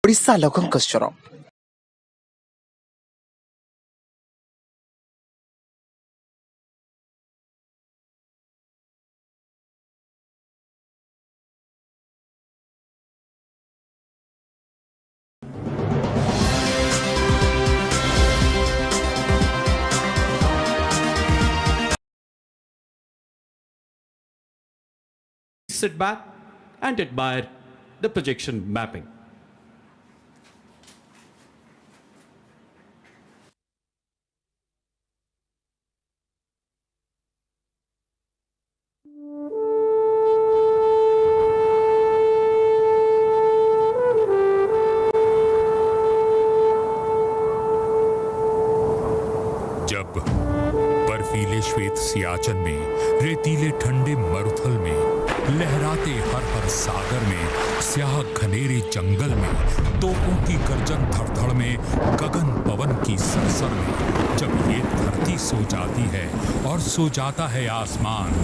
Prisalokong Koshoro. Sit back and admire the projection mapping. जब बर्फीले श्वेत सियाचन में, रेतीले ठंडे मरुथल में, लहराते हर हर सागर में, स्याह घनेरे जंगल में, तोपों की गर्जन धड़धड़ में, गगन पवन की सरसर में, जब ये धरती सो जाती है और सो जाता है आसमान,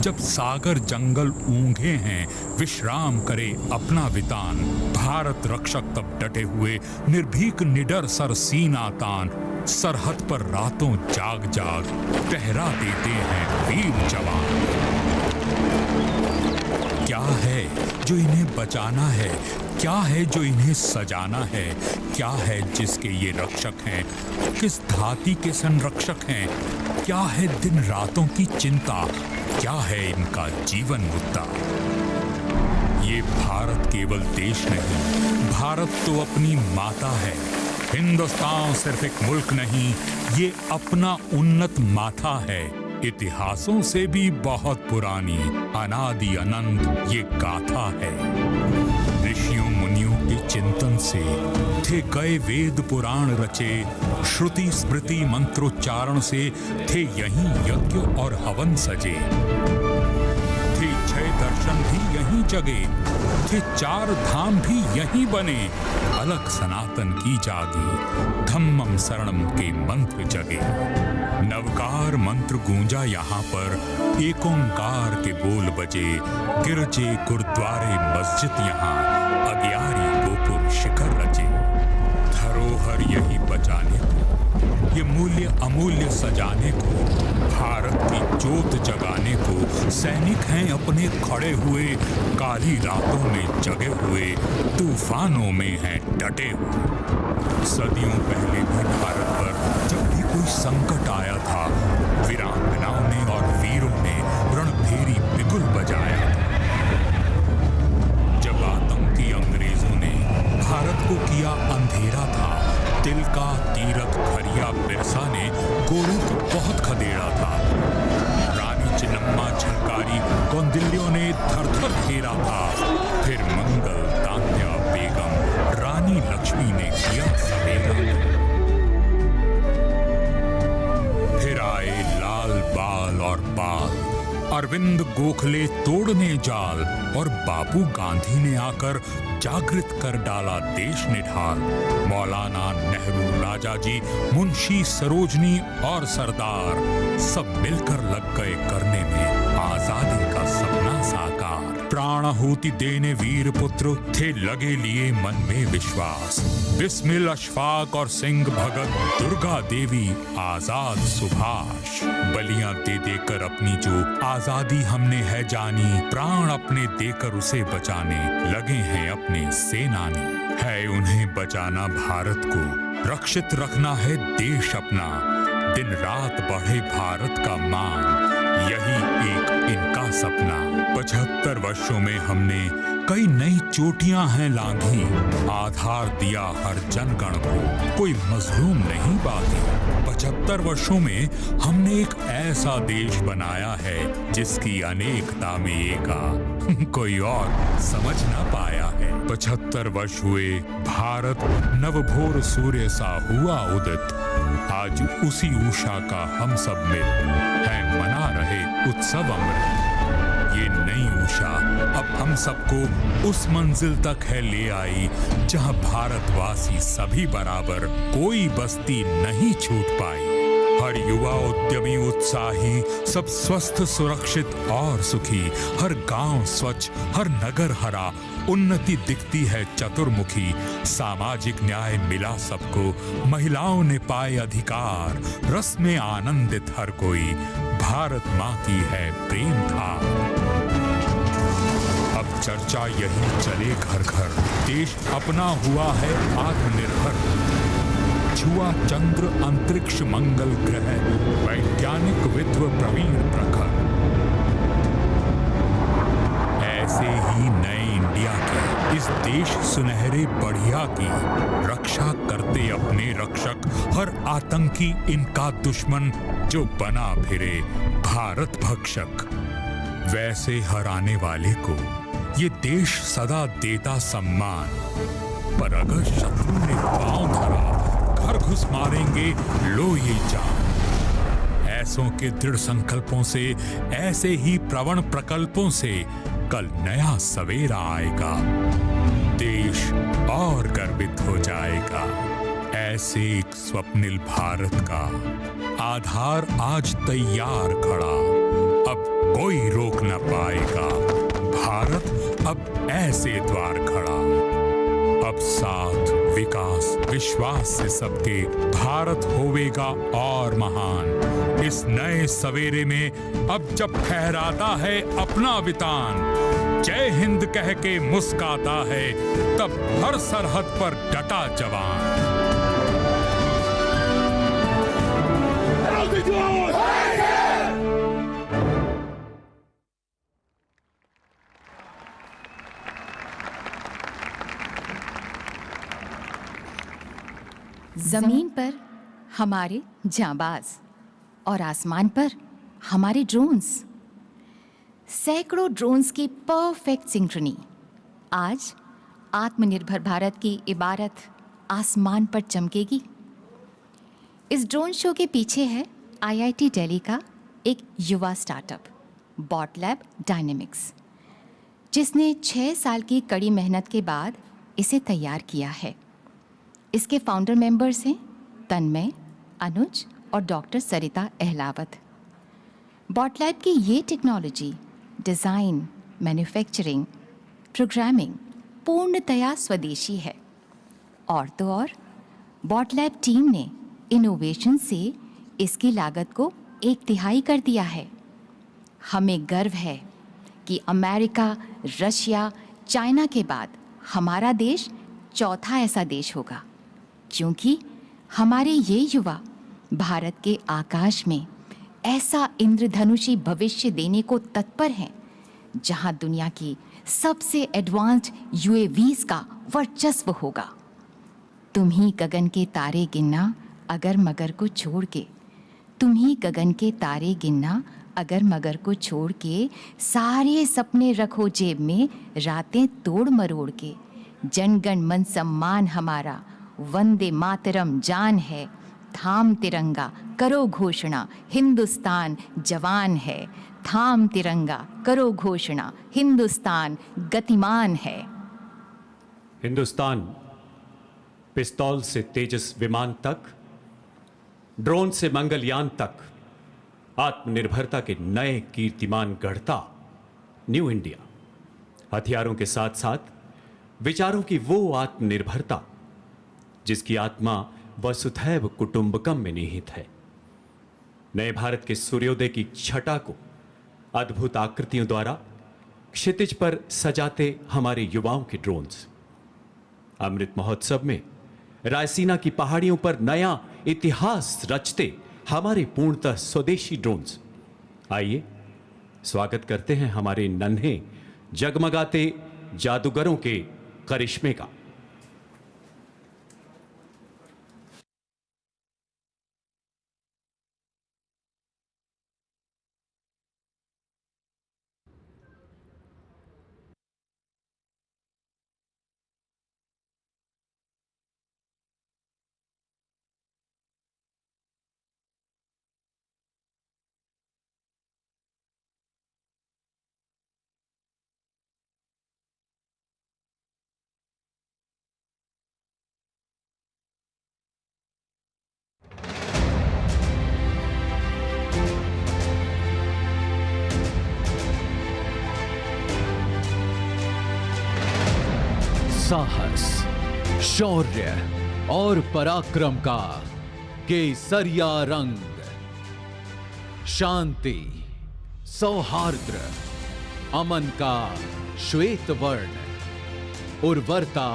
जब सागर जंगल ऊंघे हैं, विश्राम करे अपना वितान, भारत रक्षक तब डटे हुए निर्भीक निडर सर सीना तान, सरहद पर रातों जाग जाग पहरा देते हैं वीर जवान। क्या है जो इन्हें बचाना है, क्या है जो इन्हें सजाना है, क्या है जिसके ये रक्षक हैं, किस धाती के संरक्षक हैं, क्या है दिन रातों की चिंता, क्या है इनका जीवन मुद्दा। ये भारत केवल देश नहीं, भारत तो अपनी माता है। हिंदुस्तान सिर्फ एक मुल्क नहीं, ये अपना उन्नत माथा है। इतिहासों से भी बहुत पुरानी, अनादि अनंत ये गाथा है। ऋषियों मुनियों के चिंतन से थे गए वेद पुराण रचे, श्रुति स्मृति मंत्रोच्चारण से थे यहीं यज्ञ और हवन सजे, थे छह दर्शन भी यहीं जगे, थे चार धाम भी यहीं बने, अलग सनातन की जागी, धम्मम शरणम के मंत्र जगे। नवकार मंत्र गूंजा यहाँ पर, एक ओंकार के बोल बजे, गिरजे गुरुद्वारे मस्जिद यहाँ, अग्यारी गोपुर शिखर रचे। धरोहर यही बचाने को, ये मूल्य अमूल्य सजाने को, भारत की जोत जगाने को, सैनिक हैं अपने खड़े हुए, काली रातों में जगे हुए, तूफानों में हैं डटे हुए। सदियों पहले भी भारत पर जब भी कोई संकट आया था, वीरांगनाओं ने और वीरों ने रणभेरी बिगुल बजाया था। जब आतंकी अंग्रेजों ने भारत को किया अंधेरा था, तिलका तीरथ खरिया बिरसा ने गोरों को बहुत खदेड़ा था। रानी चिन्नम्मा झलकारी कौंडिल्यों ने थर-थर घेरा था। फिर मंगल तात्या बेगम रानी लक्ष्मी ने किया सवेरा। फिर आए लाल बाल और पाल, अरविंद गोखले तोड़ने जाल, और बापू गांधी ने आकर जागृत कर डाला देश निढाल। मौलाना नेहरू, राजा जी, मुंशी सरोजनी और सरदार सब मिलकर लग गए करने में आजादी का सपना साकार। प्राणाहुति देने वीर पुत्र थे लगे लिए मन में विश्वास, बिस्मिल अशफाक और सिंह भगत, दुर्गा देवी आजाद सुभाष। बलियां दे देकर अपनी जो आजादी हमने है जानी, प्राण अपने देकर उसे बचाने लगे हैं अपने सेनानी। है उन्हें बचाना भारत को, रक्षित रखना है देश अपना, दिन रात बढ़े भारत का मान, यही एक इनका सपना। 75 वर्षों में हमने कई नई चोटियां हैं लांघी, आधार दिया हर जनगण को, कोई मजलूम नहीं बाकी। 75 वर्षों में हमने एक ऐसा देश बनाया है जिसकी अनेकता में एका कोई और समझ ना पाया है। 75 वर्ष हुए भारत नवभोर सूर्य सा हुआ उदित, आज उसी उषा का हम सब मिल है मना रहे उत्सव अमृत। ये नई उषा अब हम सबको उस मंजिल तक है ले आई, जहां भारतवासी सभी बराबर, कोई बस्ती नहीं छूट पाई। हर युवा उद्यमी उत्साही, सब स्वस्थ सुरक्षित और सुखी, हर गांव स्वच्छ, हर नगर हरा, उन्नति दिखती है चतुर्मुखी, सामाजिक न्याय मिला सबको, महिलाओं ने पाए अधिकार, रस में आनंदित हर कोई, भारत माँ की है प्रेम था। अब चर्चा यही चले घर घर, देश अपना हुआ है आत्मनिर्भर। छुआ चंद्र अंतरिक्ष मंगल ग्रह, वैज्ञानिक विद्व प्रवीण प्रखर। ऐसे ही नए इंडिया की, इस देश सुनहरे बढ़िया की, रक्षा करते अपने रक्षक, हर आतंकी इनका दुश्मन, जो बना फिरे भारत भक्षक। वैसे हराने वाले को ये देश सदा देता सम्मान, पर अगर शत्रु ने पांव धरा, घर घुस मारेंगे लो ये जान। ऐसों के दृढ़ संकल्पों से, ऐसे ही प्रवण प्रकल्पों से कल नया सवेरा आएगा, देश और गर्वित हो जाएगा। ऐसे एक स्वप्निल भारत का आधार आज तैयार खड़ा, अब कोई रोक न पाएगा, भारत अब ऐसे द्वार खड़ा। अब साथ विकास विश्वास से सबके, भारत होवेगा और महान। इस नए सवेरे में अब जब फहराता है अपना वितान, जय हिंद कह के मुस्काता है, तब हर सरहद पर डटा जवान। जमीन पर हमारे जांबाज और आसमान पर हमारे ड्रोन्स, सैकड़ों ड्रोन्स की परफेक्ट सिंक्रोनी। आज आत्मनिर्भर भारत की इबारत आसमान पर चमकेगी। इस ड्रोन शो के पीछे है आईआईटी दिल्ली का एक युवा स्टार्टअप बॉट लैब डायनेमिक्स, जिसने 6 साल की कड़ी मेहनत के बाद इसे तैयार किया है। इसके फाउंडर मेंबर्स हैं तन्मय, अनुज और डॉक्टर सरिता अहलावत। बॉट लैब की ये टेक्नोलॉजी, डिज़ाइन, मैन्युफैक्चरिंग, प्रोग्रामिंग पूर्णतया स्वदेशी है। और तो और बॉट लैब टीम ने इनोवेशन से इसकी लागत को 1/3 कर दिया है। हमें गर्व है कि अमेरिका, रशिया, चाइना के बाद हमारा देश चौथा ऐसा देश होगा, क्योंकि हमारे ये युवा भारत के आकाश में ऐसा इंद्रधनुषी भविष्य देने को तत्पर हैं, जहां दुनिया की सबसे एडवांस्ड यूएवीज का वर्चस्व होगा। तुम ही गगन के तारे गिनना अगर मगर को छोड़ के, तुम ही गगन के तारे गिनना अगर मगर को छोड़ के, सारे सपने रखो जेब में रातें तोड़ मरोड़ के। जनगण मन सम्मान हमारा, वंदे मातरम जान है, थाम तिरंगा करो घोषणा, हिंदुस्तान जवान है। थाम तिरंगा करो घोषणा, हिंदुस्तान गतिमान है। हिंदुस्तान पिस्तौल से तेजस विमान तक, ड्रोन से मंगलयान तक आत्मनिर्भरता के नए कीर्तिमान गढ़ता न्यू इंडिया। हथियारों के साथ साथ विचारों की वो आत्मनिर्भरता जिसकी आत्मा वसुधैव कुटुंबकम में निहित है। नए भारत के सूर्योदय की छटा को अद्भुत आकृतियों द्वारा क्षितिज पर सजाते हमारे युवाओं के ड्रोन्स। अमृत महोत्सव में रायसीना की पहाड़ियों पर नया इतिहास रचते हमारे पूर्णतः स्वदेशी ड्रोन्स। आइए स्वागत करते हैं हमारे नन्हे जगमगाते जादूगरों के करिश्मे का। साहस, शौर्य और पराक्रम का केसरिया रंग, शांति, सौहार्द्र, अमन का श्वेत वर्ण, उर्वरता,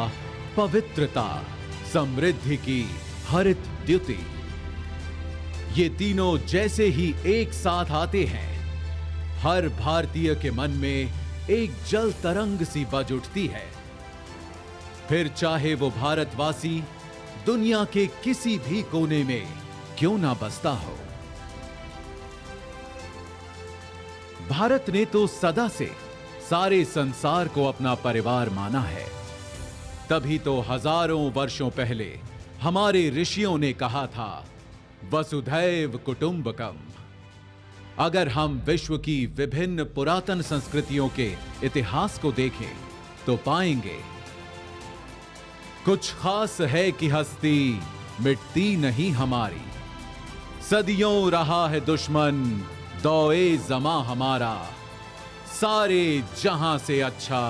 पवित्रता, समृद्धि की हरित द्युति, ये तीनों जैसे ही एक साथ आते हैं, हर भारतीय के मन में एक जल तरंग सी बज उठती है। फिर चाहे वो भारतवासी दुनिया के किसी भी कोने में क्यों ना बसता हो। भारत ने तो सदा से सारे संसार को अपना परिवार माना है। तभी तो हजारों वर्षों पहले हमारे ऋषियों ने कहा था, वसुधैव कुटुंबकम। अगर हम विश्व की विभिन्न पुरातन संस्कृतियों के इतिहास को देखें तो पाएंगे कुछ खास है कि हस्ती मिटती नहीं हमारी। सदियों रहा है दुश्मन दौए जमा हमारा, सारे जहां से अच्छा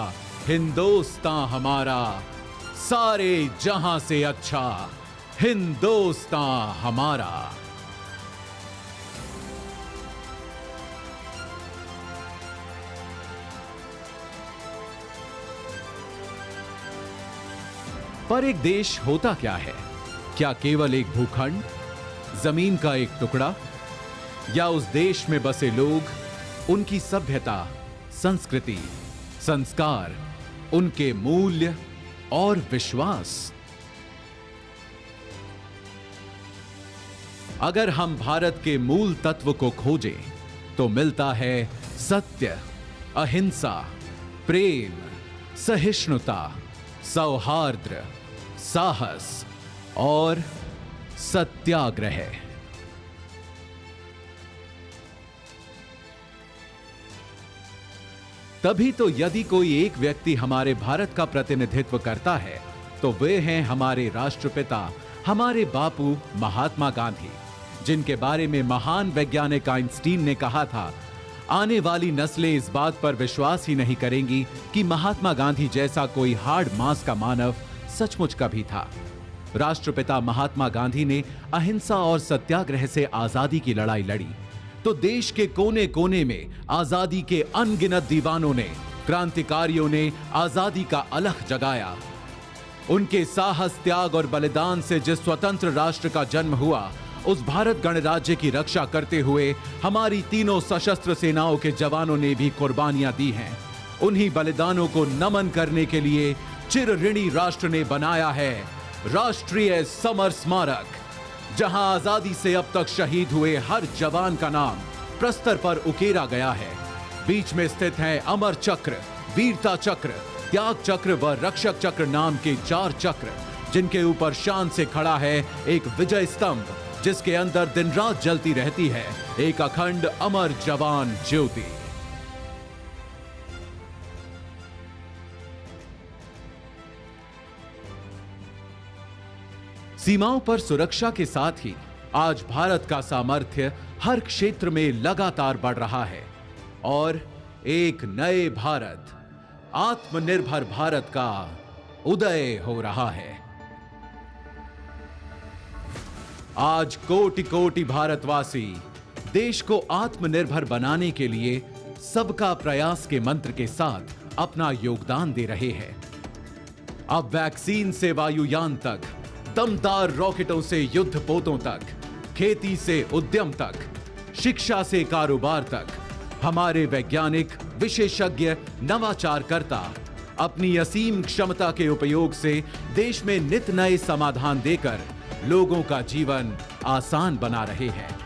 हिंदुस्तान हमारा, सारे जहां से अच्छा हिंदुस्तान हमारा। पर एक देश होता क्या है? क्या केवल एक भूखंड, जमीन का एक टुकड़ा, या उस देश में बसे लोग, उनकी सभ्यता, संस्कृति, संस्कार, उनके मूल्य और विश्वास? अगर हम भारत के मूल तत्व को खोजें तो मिलता है सत्य, अहिंसा, प्रेम, सहिष्णुता, सौहार्द्र, साहस और सत्याग्रह। तभी तो यदि कोई एक व्यक्ति हमारे भारत का प्रतिनिधित्व करता है तो वे हैं हमारे राष्ट्रपिता, हमारे बापू महात्मा गांधी, जिनके बारे में महान वैज्ञानिक आइंस्टीन ने कहा था, आने वाली नस्लें इस बात पर विश्वास ही नहीं करेंगी कि महात्मा गांधी जैसा कोई हार्ड मांस का मानव सचमुच कभी था। राष्ट्रपिता महात्मा गांधी ने अहिंसा और सत्याग्रह से आजादी की लड़ाई लड़ी तो देश के कोने कोने में आजादी के अनगिनत दीवानों ने, क्रांतिकारियों ने आजादी का अलख जगाया। उनके साहस, त्याग और बलिदान से जिस स्वतंत्र राष्ट्र का जन्म हुआ, उस भारत गणराज्य की रक्षा करते हुए हमारी तीनों सशस्त्र सेनाओं के जवानों ने भी कुर्बानियां दी हैं। उन्हीं बलिदानों को नमन करने के लिए चिर ऋणी राष्ट्र ने बनाया है राष्ट्रीय समर स्मारक, जहां आजादी से अब तक शहीद हुए हर जवान का नाम प्रस्तर पर उकेरा गया है। बीच में स्थित है अमर चक्र, वीरता चक्र, त्याग चक्र व रक्षक चक्र नाम के 4 चक्र, जिनके ऊपर शान से खड़ा है एक विजय स्तंभ, जिसके अंदर दिन रात जलती रहती है एक अखंड अमर जवान ज्योति। सीमाओं पर सुरक्षा के साथ ही आज भारत का सामर्थ्य हर क्षेत्र में लगातार बढ़ रहा है और एक नए भारत, आत्मनिर्भर भारत का उदय हो रहा है। आज कोटि कोटि भारतवासी देश को आत्मनिर्भर बनाने के लिए सबका प्रयास के मंत्र के साथ अपना योगदान दे रहे हैं। अब वैक्सीन से वायुयान तक, दमदार रॉकेटों से युद्धपोतों तक, खेती से उद्यम तक, शिक्षा से कारोबार तक, हमारे वैज्ञानिक, विशेषज्ञ, नवाचारकर्ता अपनी असीम क्षमता के उपयोग से देश में नित नए समाधान देकर लोगों का जीवन आसान बना रहे हैं।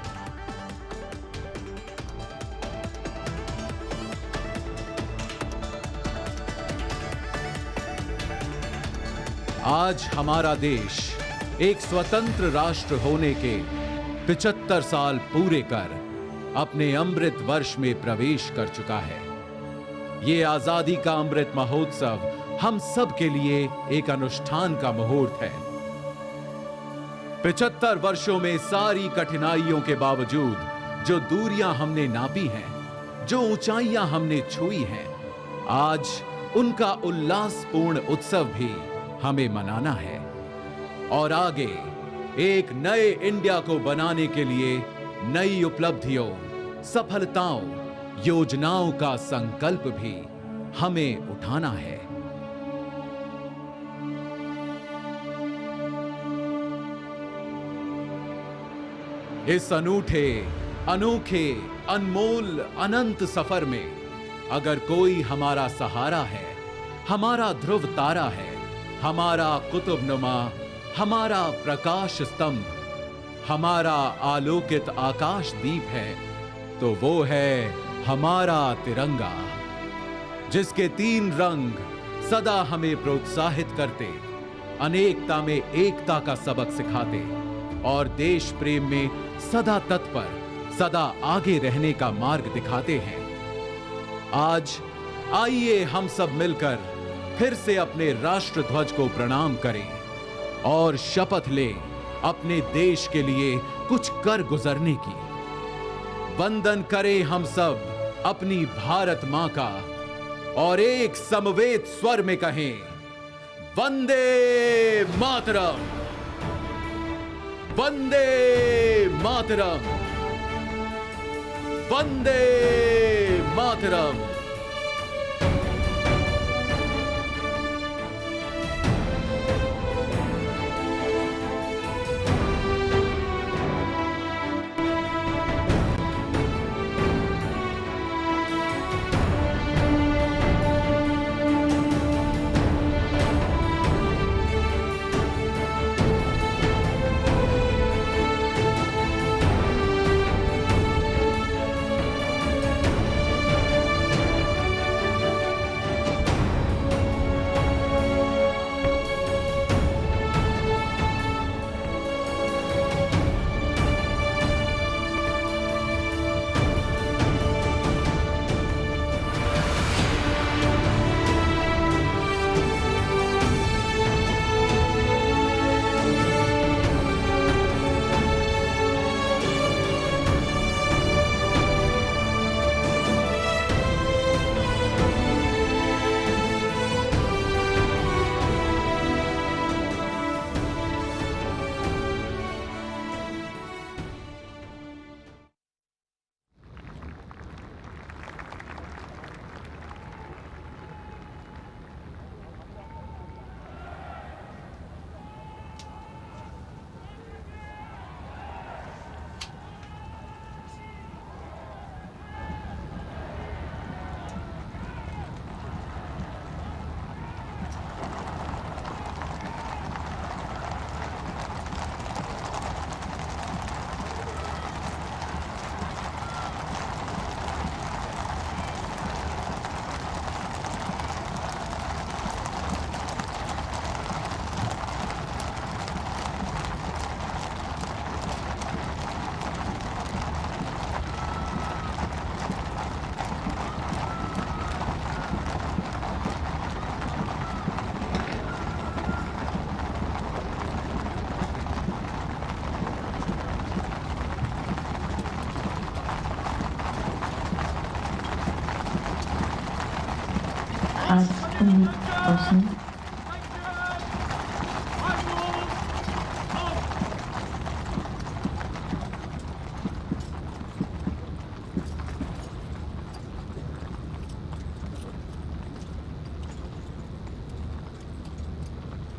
आज हमारा देश एक स्वतंत्र राष्ट्र होने के 75 साल पूरे कर अपने अमृत वर्ष में प्रवेश कर चुका है। ये आजादी का अमृत महोत्सव हम सब के लिए एक अनुष्ठान का मुहूर्त है। 75 वर्षों में सारी कठिनाइयों के बावजूद जो दूरियां हमने नापी हैं, जो ऊंचाइयां हमने छुई हैं, आज उनका उल्लासपूर्ण उत्सव भी हमें मनाना है और आगे एक नए इंडिया को बनाने के लिए नई उपलब्धियों, सफलताओं, योजनाओं का संकल्प भी हमें उठाना है। इस अनूठे, अनोखे, अनमोल, अनंत सफर में अगर कोई हमारा सहारा है, हमारा ध्रुव तारा है, हमारा कुतुबनुमा, हमारा प्रकाश स्तंभ, हमारा आलोकित आकाश दीप है, तो वो है हमारा तिरंगा, जिसके 3 रंग सदा हमें प्रोत्साहित करते, अनेकता में एकता का सबक सिखाते और देश प्रेम में सदा तत्पर, सदा आगे रहने का मार्ग दिखाते हैं। आज आइए हम सब मिलकर फिर से अपने राष्ट्र ध्वज को प्रणाम करें और शपथ लें अपने देश के लिए कुछ कर गुजरने की। वंदन करें हम सब अपनी भारत मां का और एक समवेत स्वर में कहें, वंदे मातरम, वंदे मातरम, वंदे मातरम।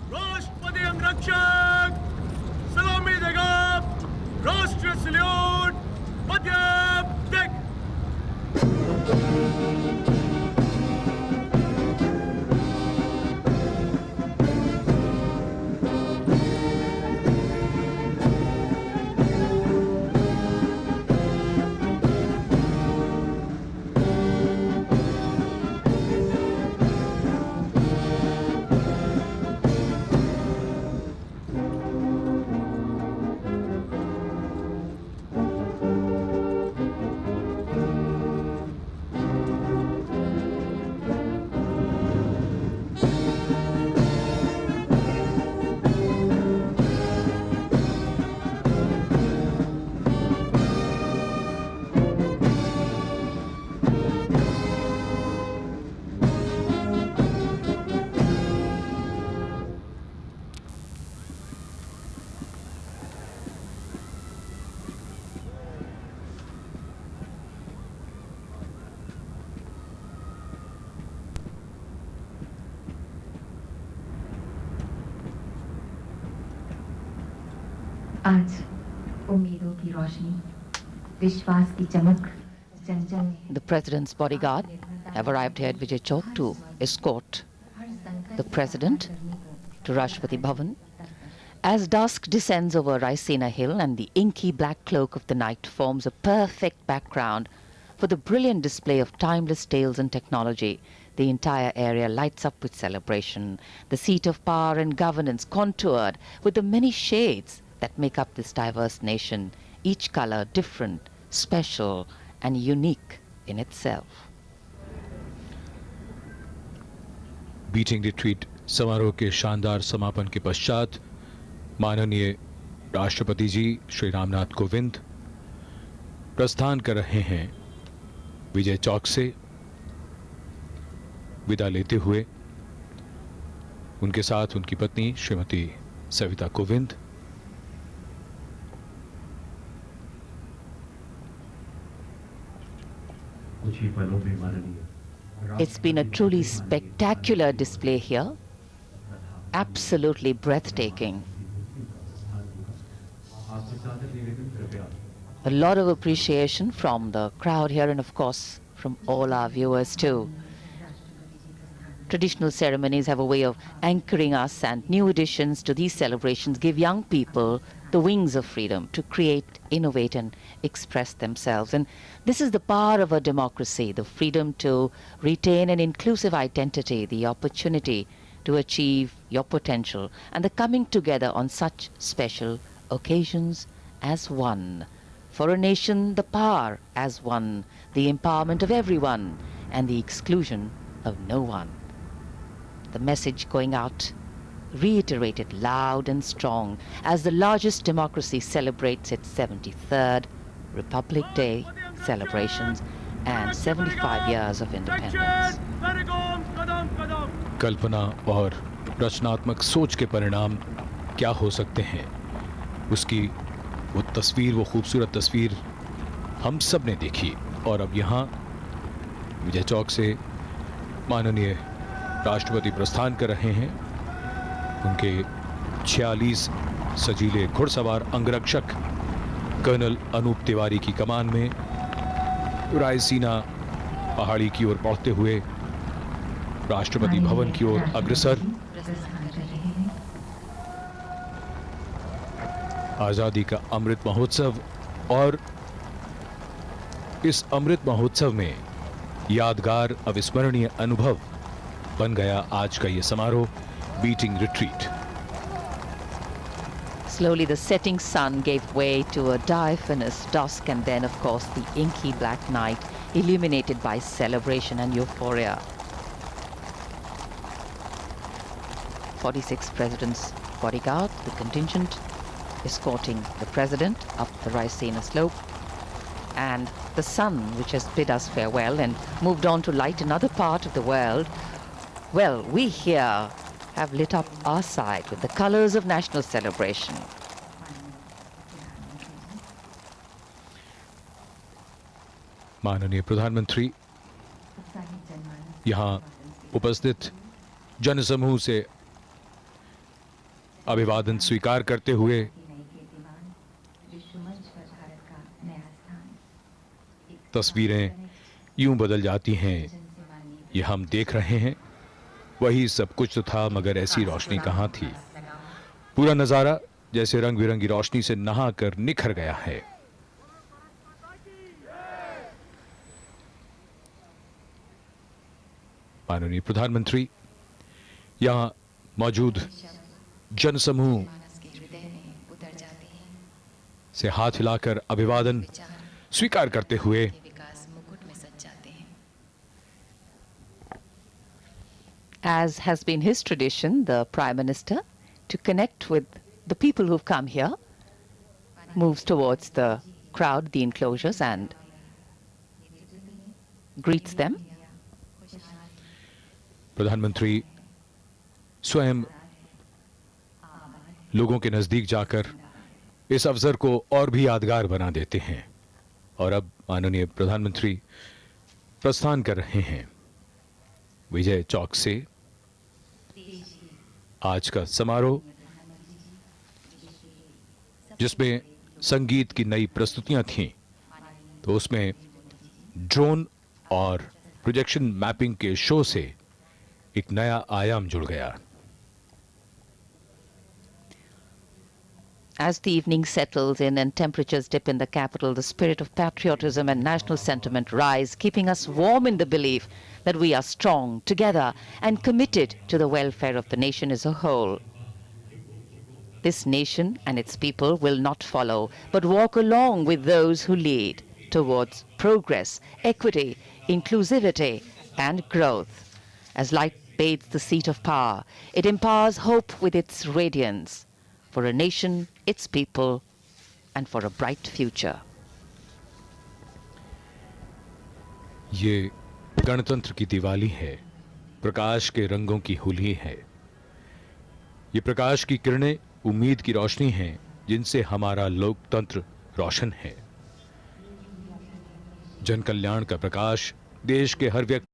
राष्ट्रपति अंगरक्षक सलामी देगा, राष्ट्रीय सल्यूट, मध्य टेक। आज उम्मीदों की रोशनी, विश्वास की चमक, जन-जन The president's bodyguard have arrived here at Vijay Chowk to escort the president to Rashtrapati Bhavan. As dusk descends over Raisina Hill and the inky black cloak of the night forms a perfect background for the brilliant display of timeless tales and technology, the entire area lights up with celebration, the seat of power and governance contoured with the many shades that make up this diverse nation, each color different, special and unique in itself. Beating retreat समारोह के शानदार समापन के पश्चात माननीय राष्ट्रपति जी श्री रामनाथ कोविंद प्रस्थान कर रहे हैं विजय चौक से। विदा लेते हुए उनके साथ उनकी पत्नी श्रीमती सविता कोविंद, कुछ ही पलों में माननीय It's been a truly spectacular display here, absolutely breathtaking. A lot of appreciation from the crowd here and of course from all our viewers too. Traditional ceremonies have a way of anchoring us, and new additions to these celebrations give young people the wings of freedom to create, innovate and express themselves. And this is the power of a democracy, the freedom to retain an inclusive identity, the opportunity to achieve your potential, and the coming together on such special occasions as one. For a nation, the power as one, the empowerment of everyone and the exclusion of no one. The message going out reiterated loud and strong as the largest democracy celebrates its 73rd Republic Day celebrations and 75 years of independence. कल्पना और रचनात्मक सोच के परिणाम क्या हो सकते हैं, उसकी वो तस्वीर, वो खूबसूरत तस्वीर हम सब ने देखी। और अब यहाँ विजय चौक से माननीय राष्ट्रपति प्रस्थान कर रहे हैं। उनके 46 सजीले घुड़सवार अंगरक्षक कर्नल अनूप तिवारी की कमान में रायसीना पहाड़ी की ओर बढ़ते हुए राष्ट्रपति भवन की ओर अग्रसर। आजादी का अमृत महोत्सव, और इस अमृत महोत्सव में यादगार अविस्मरणीय अनुभव बन गया आज का ये समारोह, beating retreat. Slowly the setting sun gave way to a diaphanous dusk, and then of course the inky black night illuminated by celebration and euphoria. 46 President's bodyguard, the contingent escorting the President up the Raisina slope, and the sun, which has bid us farewell and moved on to light another part of the world. Well, we here have lit up our side with the colors of national celebration. माननीय प्रधानमंत्री यहाँ उपस्थित जनसमूह से अभिवादन स्वीकार करते हुए तस्वीरें यूं बदल जाती हैं, ये हम देख रहे हैं। वही सब कुछ तो था, मगर ऐसी रोशनी कहाँ थी। पूरा नजारा जैसे रंग बिरंगी रोशनी से नहाकर निखर गया है। माननीय प्रधानमंत्री यहां मौजूद जनसमूह से हाथ हिलाकर अभिवादन स्वीकार करते हुए As has been his tradition, the Prime Minister, to connect with the people who've come here, moves towards the crowd, the enclosures, and greets them. प्रधानमंत्री स्वयं लोगों के नजदीक जाकर इस अवसर को और भी यादगार बना देते हैं। और अब माननीय प्रधानमंत्री प्रस्थान कर रहे हैं विजय चौक से। आज का समारोह जिसमें संगीत की नई प्रस्तुतियां थीं, तो उसमें ड्रोन और प्रोजेक्शन मैपिंग के शो से एक नया आयाम जुड़ गया। As the evening settles in and temperatures dip in the capital, the spirit of patriotism and national sentiment rise, keeping us warm in the belief that we are strong, together, and committed to the welfare of the nation as a whole. This nation and its people will not follow, but walk along with those who lead towards progress, equity, inclusivity, and growth. As light bathes the seat of power, it empowers hope with its radiance for a nation, its people, and for a bright future. ये गणतंत्र की दिवाली है, प्रकाश के रंगों की होली है। ये प्रकाश की किरणें उम्मीद की रोशनी हैं, जिनसे हमारा लोकतंत्र रोशन है। जन कल्याण का प्रकाश देश के हर व्यक्ति